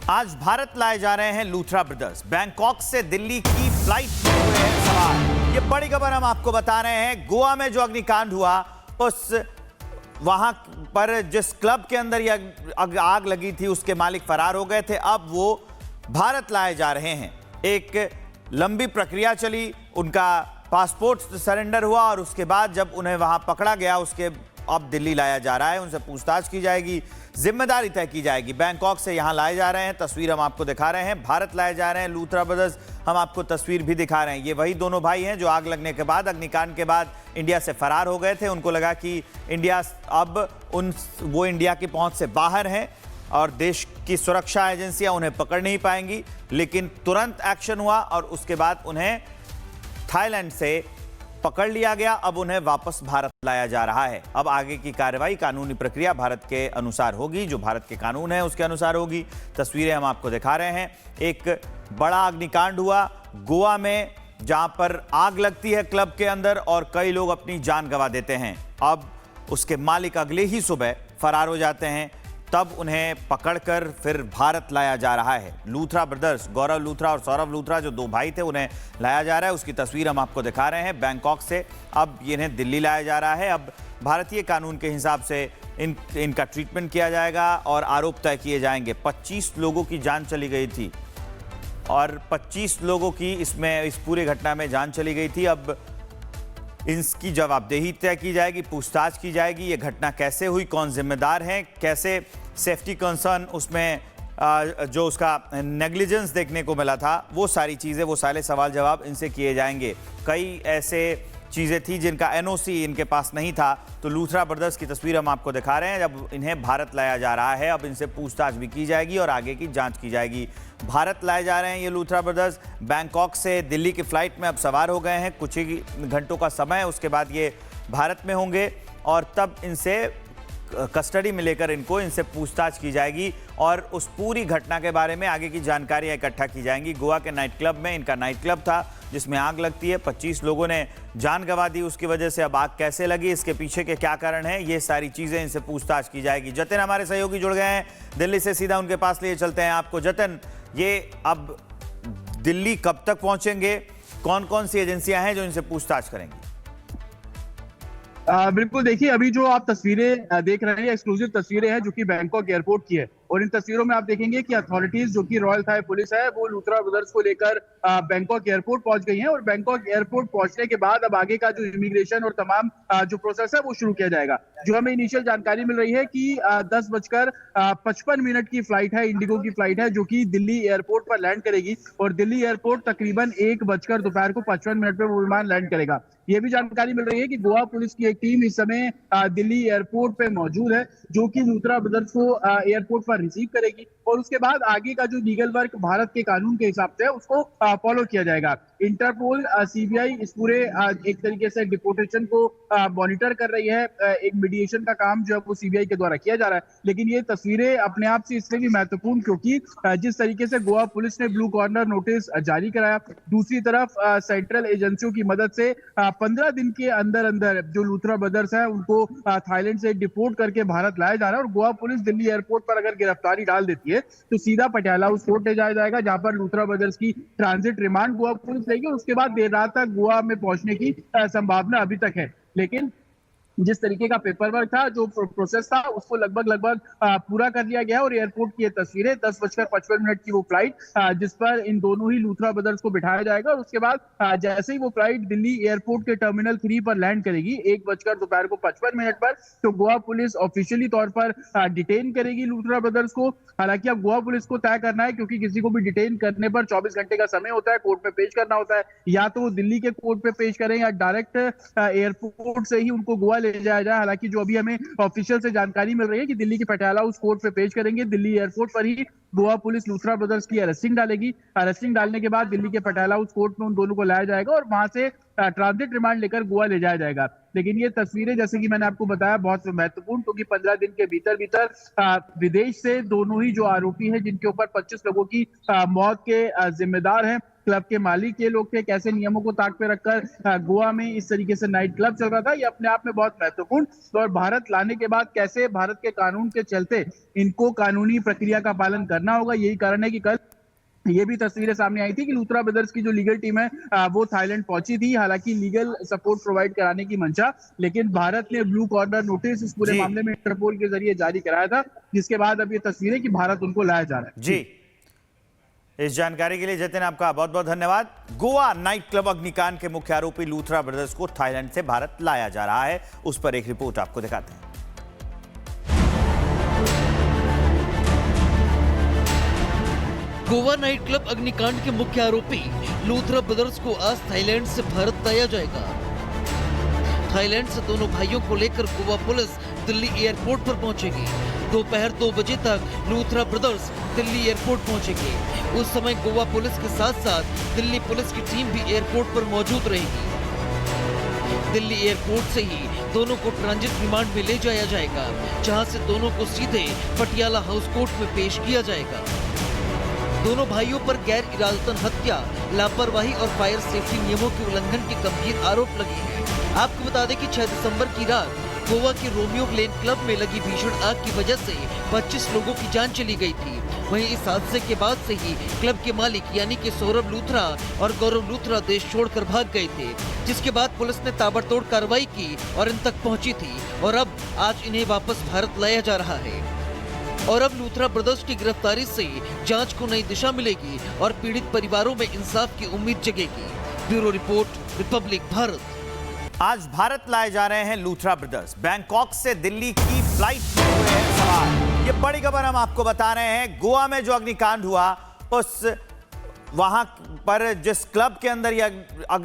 आज भारत लाए जा रहे हैं लूथरा ब्रदर्स। बैंकॉक से दिल्ली की फ्लाइट में हुए हैं सवार। ये बड़ी खबर हम आपको बता रहे हैं। गोवा में जो अग्निकांड हुआ, उस वहां पर जिस क्लब के अंदर यह आग लगी थी, उसके मालिक फरार हो गए थे। अब वो भारत लाए जा रहे हैं। एक लंबी प्रक्रिया चली, उनका पासपोर्ट सरेंडर हुआ और उसके बाद जब उन्हें वहां पकड़ा गया, उसके अब दिल्ली लाया जा रहा है। उनसे पूछताछ की जाएगी, जिम्मेदारी तय की जाएगी। बैंकॉक से यहां लाए जा रहे हैं। तस्वीर हम आपको दिखा रहे हैं। भारत लाए जा रहे हैं लूथरा ब्रदर्स। हम आपको तस्वीर भी दिखा रहे हैं। ये वही दोनों भाई हैं जो आग लगने के बाद, अग्निकांड के बाद इंडिया से फरार हो गए थे। उनको लगा कि इंडिया अब वो इंडिया की पहुंच से बाहर हैं और देश की सुरक्षा एजेंसियां उन्हें पकड़ नहीं पाएंगी, लेकिन तुरंत एक्शन हुआ और उसके बाद उन्हें थाईलैंड से पकड़ लिया गया। अब उन्हें वापस भारत लाया जा रहा है। अब आगे की कार्रवाई, कानूनी प्रक्रिया भारत के अनुसार होगी, जो भारत के कानून है उसके अनुसार होगी। तस्वीरें हम आपको दिखा रहे हैं। एक बड़ा अग्निकांड हुआ गोवा में, जहां पर आग लगती है क्लब के अंदर और कई लोग अपनी जान गंवा देते हैं। अब उसके मालिक अगले ही सुबह फरार हो जाते हैं। तब उन्हें पकड़कर फिर भारत लाया जा रहा है। लूथरा ब्रदर्स, गौरव लूथरा और सौरभ लूथरा, जो दो भाई थे, उन्हें लाया जा रहा है। उसकी तस्वीर हम आपको दिखा रहे हैं बैंकॉक से। अब इन्हें दिल्ली लाया जा रहा है। अब भारतीय कानून के हिसाब से इनका ट्रीटमेंट किया जाएगा और आरोप तय किए जाएंगे। 25 लोगों की जान चली गई थी और 25 लोगों की इस पूरे घटना में जान चली गई थी। अब इसकी जवाबदेही तय की जाएगी, पूछताछ की जाएगी। ये घटना कैसे हुई, कौन जिम्मेदार है, कैसे सेफ्टी कंसर्न उसमें जो उसका नेग्लिजेंस देखने को मिला था, वो सारी चीज़ें, वो सारे सवाल जवाब इनसे किए जाएंगे। कई ऐसे चीज़ें थी जिनका एनओसी इनके पास नहीं था। तो लूथरा ब्रदर्स की तस्वीर हम आपको दिखा रहे हैं। जब इन्हें भारत लाया जा रहा है, अब इनसे पूछताछ भी की जाएगी और आगे की जांच की जाएगी। भारत लाए जा रहे हैं ये लूथरा ब्रदर्स। बैंकॉक से दिल्ली की फ्लाइट में अब सवार हो गए हैं। कुछ ही घंटों का समय है, उसके बाद ये भारत में होंगे और तब इनसे कस्टडी में लेकर इनसे पूछताछ की जाएगी और उस पूरी घटना के बारे में आगे की जानकारियां इकट्ठा की जाएंगी। गोवा के नाइट क्लब में, इनका नाइट क्लब था जिसमें आग लगती है। 25 लोगों ने जान गंवा दी उसकी वजह से। अब आग कैसे लगी, इसके पीछे के क्या कारण है, ये सारी चीजें इनसे पूछताछ की जाएगी। जतिन हमारे सहयोगी जुड़ गए हैं दिल्ली से, सीधा उनके पास लिए चलते हैं आपको। जतिन, ये अब दिल्ली कब तक पहुंचेंगे, कौन कौन सी एजेंसियां हैं जो इनसे पूछताछ करेंगी? बिल्कुल, देखिए अभी जो आप तस्वीरें देख रहे हैं, एक्सक्लूसिव तस्वीरें हैं जो कि बैंकॉक एयरपोर्ट की है। और इन तस्वीरों में आप देखेंगे कि अथॉरिटीज जो कि रॉयल थाई पुलिस है, वो लूथरा ब्रदर्स को लेकर बैंकॉक एयरपोर्ट पहुंच गई हैं। और बैंकॉक एयरपोर्ट पहुंचने के बाद अब आगे का जो इमिग्रेशन और तमाम जो प्रोसेस है वो शुरू किया जाएगा। जो हमें इनिशियल जानकारी मिल रही है कि 10:55 की फ्लाइट है, इंडिगो की फ्लाइट है, जो कि दिल्ली एयरपोर्ट पर लैंड करेगी। और दिल्ली एयरपोर्ट तकरीबन 1:55 पर वो विमान लैंड करेगा। ये भी जानकारी मिल रही है कि गोवा पुलिस की एक टीम इस समय दिल्ली एयरपोर्ट पे मौजूद है, जो कि लूथरा ब्रदर्स को एयरपोर्ट पर रिसीव करेगी। और उसके बाद आगे का जो लीगल वर्क भारत के कानून के हिसाब से है, उसको फॉलो किया जाएगा। इंटरपोल, सीबीआई इस पूरे एक तरीके से डिपोर्टेशन को मॉनिटर कर रही है। एक मीडिएशन का काम जो है वो सीबीआई के द्वारा किया जा रहा है। लेकिन ये तस्वीरें अपने आप से इसलिए भी महत्वपूर्ण क्योंकि जिस तरीके से गोवा पुलिस ने ब्लू कॉर्नर नोटिस जारी कराया, दूसरी तरफ सेंट्रल एजेंसियों की मदद से 15 दिन के अंदर अंदर जो लूथरा ब्रदर्स है उनको थाईलैंड से डिपोर्ट करके भारत लाया जा रहा है। और गोवा पुलिस दिल्ली एयरपोर्ट पर अगर गिरफ्तारी डाल देती है तो सीधा पटियाला हाउस कोर्ट ले जाया जाएगा, जहां पर लूथरा ब्रदर्स की ट्रांजिट रिमांड गोवा पुलिस लेगी। उसके बाद देर रात तक गोवा में पहुंचने की संभावना अभी तक है। लेकिन जिस तरीके का पेपर वर्क था, जो प्रोसेस था, उसको लगभग पूरा कर लिया गया। और एयरपोर्ट की ये तस्वीरें, 10:55 की वो फ्लाइट जिस पर इन दोनों ही लूथरा ब्रदर्स को बिठाया जाएगा। और उसके बाद जैसे ही वो फ्लाइट दिल्ली एयरपोर्ट के टर्मिनल 3 पर लैंड करेगी, 1:55 पर, तो गोवा पुलिस ऑफिशियली तौर पर डिटेन करेगी लूथरा ब्रदर्स को। हालांकि अब गोवा पुलिस को तय करना है, क्योंकि किसी को भी डिटेन करने पर 24 घंटे का समय होता है, कोर्ट में पेश करना होता है। या तो वो दिल्ली के कोर्ट पे पेश करें या डायरेक्ट एयरपोर्ट से ही उनको गोवा ले जाया जाए। हालांकि जो अभी हमें ऑफिशियल से जानकारी मिल रही है कि दिल्ली के पटियाला हाउस कोर्ट पे पेश करेंगे। दिल्ली एयरपोर्ट पर ही गोवा पुलिस लूथरा ब्रदर्स की अरेस्टिंग डालेगी। अरेस्टिंग डालने के बाद दिल्ली के पटियाला हाउस कोर्ट में उन दोनों को लाया जाएगा और वहां से ट्रांजिट रिमांड लेकर गोवा ले जाया जाएगा। लेकिन ये तस्वीरें, जैसे कि मैंने आपको बताया, बहुत महत्वपूर्ण, क्योंकि 15 दिन के भीतर विदेश से दोनों ही जो आरोपी हैं, जिनके ऊपर 25 लोगों की मौत के जिम्मेदार हैं, क्लब के मालिक ये लोग थे, कैसे नियमों को ताक पे रखकर गोवा में इस तरीके से नाइट क्लब चल रहा था, ये अपने आप में बहुत महत्वपूर्ण। और भारत लाने के बाद कैसे भारत के कानून के चलते इनको कानूनी प्रक्रिया का पालन करना होगा। यही कारण है कि कल ये भी तस्वीरें सामने आई थी कि लूथरा ब्रदर्स की जो लीगल टीम है वो थाईलैंड पहुंची थी, हालांकि लीगल सपोर्ट प्रोवाइड कराने की मंशा, लेकिन भारत ने ब्लू कॉर्नर नोटिस इस पूरे मामले में इंटरपोल के जरिए जारी कराया था, जिसके बाद अब ये तस्वीरें कि भारत उनको लाया जा रहा है। जी, इस जानकारी के लिए जतिन आपका बहुत बहुत धन्यवाद। गोवा नाइट क्लब अग्निकांड के मुख्य आरोपी लूथरा ब्रदर्स को थाईलैंड से भारत लाया जा रहा है, उस पर एक रिपोर्ट आपको दिखाते हैं। गोवा नाइट क्लब अग्निकांड के मुख्य आरोपी लूथरा ब्रदर्स को आज थाईलैंड से भारत लाया जाएगा। थाईलैंड से दोनों भाइयों को लेकर गोवा पुलिस दिल्ली एयरपोर्ट पर पहुंचेगी। दोपहर 2 बजे तक लूथरा ब्रदर्स दिल्ली एयरपोर्ट पहुंचेंगे। उस समय गोवा पुलिस के साथ साथ दिल्ली पुलिस की टीम भी एयरपोर्ट पर मौजूद रहेगी। दिल्ली एयरपोर्ट से ही दोनों को ट्रांजिट रिमांड में ले जाया जाएगा, जहां से दोनों को सीधे पटियाला हाउस कोर्ट में पेश किया जाएगा। दोनों भाइयों पर गैर इरादतन हत्या, लापरवाही और फायर सेफ्टी नियमों के उल्लंघन के गंभीर आरोप लगे हैं। आपको बता दें कि 6 दिसंबर की रात गोवा के रोमियो लेन क्लब में लगी भीषण आग की वजह से 25 लोगों की जान चली गई थी। वहीं इस हादसे के बाद से ही क्लब के मालिक यानी कि सौरभ लूथरा और गौरव लूथरा देश छोड़कर भाग गए थे, जिसके बाद पुलिस ने ताबड़तोड़ कार्रवाई की और इन तक पहुंची थी और अब आज इन्हें वापस भारत लाया जा रहा है। और अब लूथरा ब्रदर्स की गिरफ्तारी से जांच को नई दिशा मिलेगी और पीड़ित परिवारों में इंसाफ की उम्मीद जगेगी। Bureau report, republic Bharat. आज भारत लाए जा रहे हैं लूथरा ब्रदर्स। बैंकॉक से दिल्ली की फ्लाइट में हुए हैं सवार। ये बड़ी खबर हम आपको बता रहे हैं। गोवा में जो अग्निकांड हुआ, उस वहां पर जिस क्लब के अंदर ये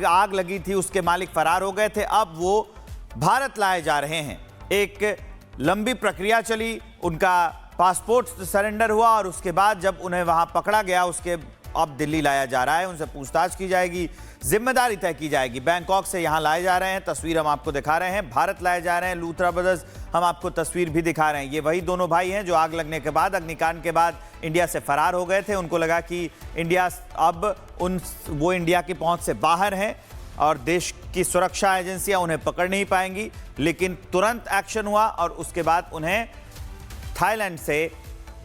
आग लगी थी, उसके मालिक फरार हो गए थे। अब वो भारत लाए जा रहे हैं। एक लंबी प्रक्रिया चली, उनका पासपोर्ट सरेंडर हुआ और उसके बाद जब उन्हें वहां पकड़ा गया, उसके अब दिल्ली लाया जा रहा है। उनसे पूछताछ की जाएगी, जिम्मेदारी तय की जाएगी। बैंकॉक से यहां लाए जा रहे हैं, तस्वीर हम आपको दिखा रहे हैं। भारत लाए जा रहे हैं लूथरा ब्रदर्स, हम आपको तस्वीर भी दिखा रहे हैं। ये वही दोनों भाई हैं जो आग लगने के बाद, अग्निकांड के बाद इंडिया से फरार हो गए थे। उनको लगा कि इंडिया अब वो इंडिया की पहुंच से बाहर हैं और देश की सुरक्षा एजेंसियां उन्हें पकड़ नहीं पाएंगी, लेकिन तुरंत एक्शन हुआ और उसके बाद उन्हें थाईलैंड से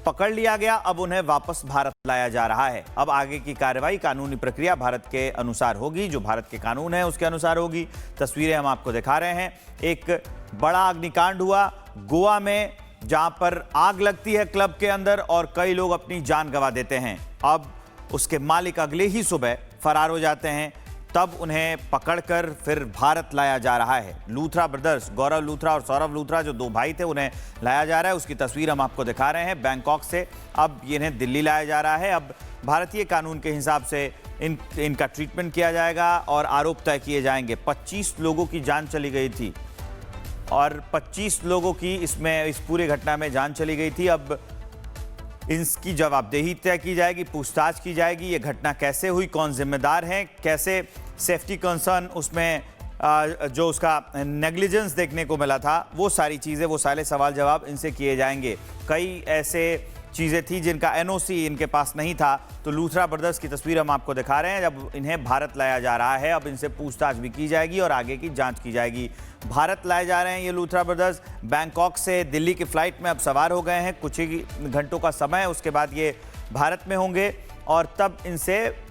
पकड़ लिया गया। अब उन्हें वापस भारत लाया जा रहा है। अब आगे की कार्रवाई, कानूनी प्रक्रिया भारत के अनुसार होगी, जो भारत के कानून है उसके अनुसार होगी। तस्वीरें हम आपको दिखा रहे हैं। एक बड़ा अग्निकांड हुआ गोवा में, जहां पर आग लगती है क्लब के अंदर और कई लोग अपनी जान गंवा देते हैं। अब उसके मालिक अगले ही सुबह फरार हो जाते हैं, तब उन्हें पकड़कर फिर भारत लाया जा रहा है। लूथरा ब्रदर्स, गौरव लूथरा और सौरभ लूथरा, जो 2 भाई थे, उन्हें लाया जा रहा है। उसकी तस्वीर हम आपको दिखा रहे हैं बैंकॉक से। अब इन्हें दिल्ली लाया जा रहा है। अब भारतीय कानून के हिसाब से इनका ट्रीटमेंट किया जाएगा और आरोप तय किए जाएंगे। 25 लोगों की जान चली गई थी और 25 लोगों की इस पूरी घटना में जान चली गई थी। अब इसकी जवाबदेही तय की जाएगी, पूछताछ की जाएगी। ये घटना कैसे हुई, कौन जिम्मेदार है, कैसे सेफ्टी कंसर्न उसमें जो उसका नेग्लिजेंस देखने को मिला था, वो सारी चीज़ें, वो सारे सवाल जवाब इनसे किए जाएंगे। कई ऐसे चीज़ें थी जिनका एनओसी इनके पास नहीं था। तो लूथरा ब्रदर्स की तस्वीर हम आपको दिखा रहे हैं। जब इन्हें भारत लाया जा रहा है, अब इनसे पूछताछ भी की जाएगी और आगे की जांच की जाएगी। भारत लाए जा रहे हैं ये लूथरा ब्रदर्स। बैंकॉक से दिल्ली की फ्लाइट में अब सवार हो गए हैं। कुछ ही घंटों का समय है, उसके बाद ये भारत में होंगे और तब इनसे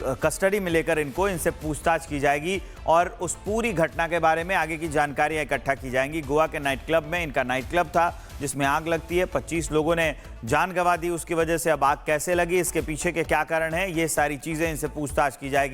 कस्टडी में लेकर इनसे पूछताछ की जाएगी और उस पूरी घटना के बारे में आगे की जानकारियां इकट्ठा की जाएंगी। गोवा के नाइट क्लब में, इनका नाइट क्लब था जिसमें आग लगती है। 25 लोगों ने जान गंवा दी उसकी वजह से। अब आग कैसे लगी, इसके पीछे के क्या कारण हैं, ये सारी चीज़ें इनसे पूछताछ की जाएगी।